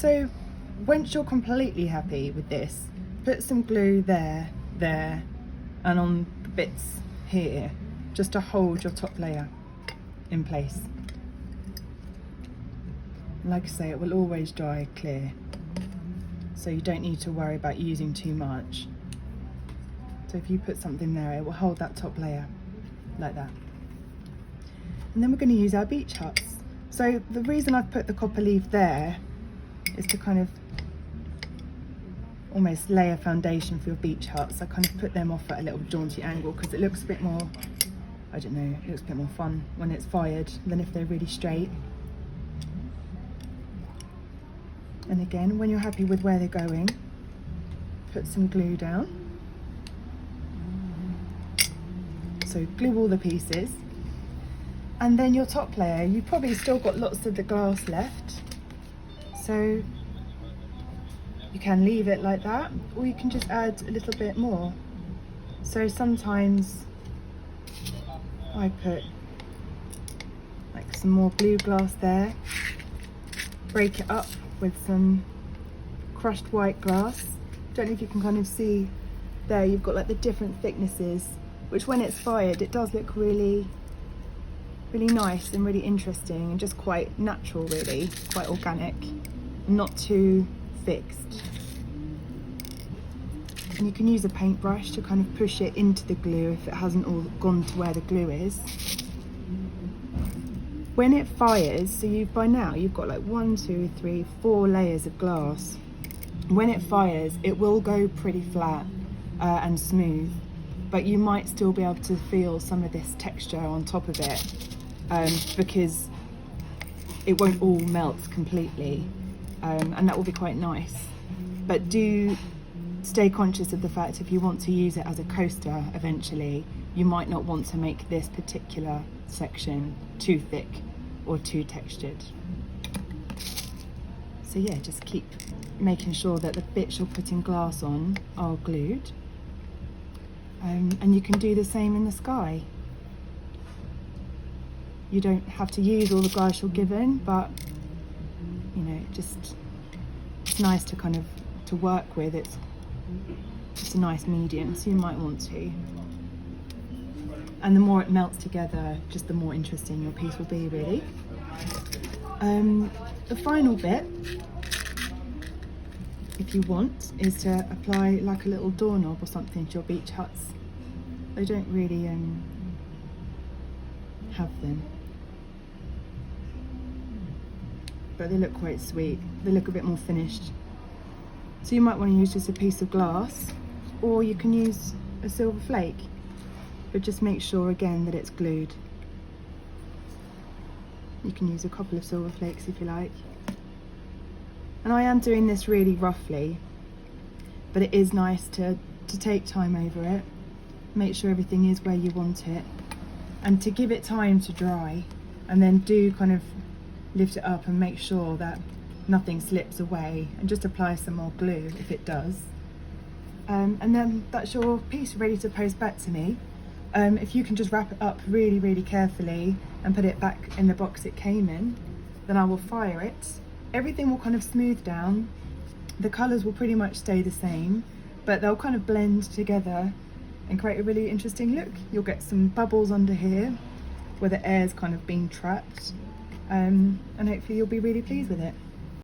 So once you're completely happy with this, put some glue there, and on the bits here, just to hold your top layer in place. Like I say, it will always dry clear, so you don't need to worry about using too much. So if you put something there, it will hold that top layer like that. And then we're going to use our beach huts. So the reason I've put the copper leaf there is to kind of almost lay a foundation for your beach huts. I kind of put them off at a little jaunty angle because it looks a bit more, I don't know, it looks a bit more fun when it's fired than if they're really straight. And again, when you're happy with where they're going, put some glue down. So glue all the pieces. And then your top layer, you've probably still got lots of the glass left. So you can leave it like that, or you can just add a little bit more. So sometimes I put like some more blue glass there, break it up with some crushed white glass. Don't know if you can kind of see there, you've got like the different thicknesses, which when it's fired, it does look really nice and really interesting and just quite natural, really, quite organic, not too fixed. And you can use a paintbrush to kind of push it into the glue if it hasn't all gone to where the glue is. When it fires, so by now you've got like 1, 2, 3, 4 layers of glass. When it fires, it will go pretty flat and smooth, but you might still be able to feel some of this texture on top of it because it won't all melt completely, and that will be quite nice. But do stay conscious of the fact if you want to use it as a coaster eventually, you might not want to make this particular section too thick or too textured. So yeah, just keep making sure that the bits you're putting glass on are glued. And you can do the same in the sky. You don't have to use all the glass you're given, but you know, it's nice to kind of to work with. It's a nice medium, so you might want to. And the more it melts together, just the more interesting your piece will be, really. The final bit, if you want, is to apply like a little doorknob or something to your beach huts. They don't really have them, but they look quite sweet. They look a bit more finished. So you might want to use just a piece of glass, or you can use a silver flake, but just make sure again that it's glued. You can use a couple of silver flakes if you like. And I am doing this really roughly, but it is nice to take time over it, make sure everything is where you want it, and to give it time to dry, and then do kind of lift it up and make sure that nothing slips away, and just apply some more glue if it does. And then that's your piece ready to post back to me. If you can just wrap it up really carefully and put it back in the box it came in, then I will fire it. Everything will kind of smooth down. The colours will pretty much stay the same, but they'll kind of blend together and create a really interesting look. You'll get some bubbles under here where the air's kind of been trapped, and hopefully you'll be really pleased with it.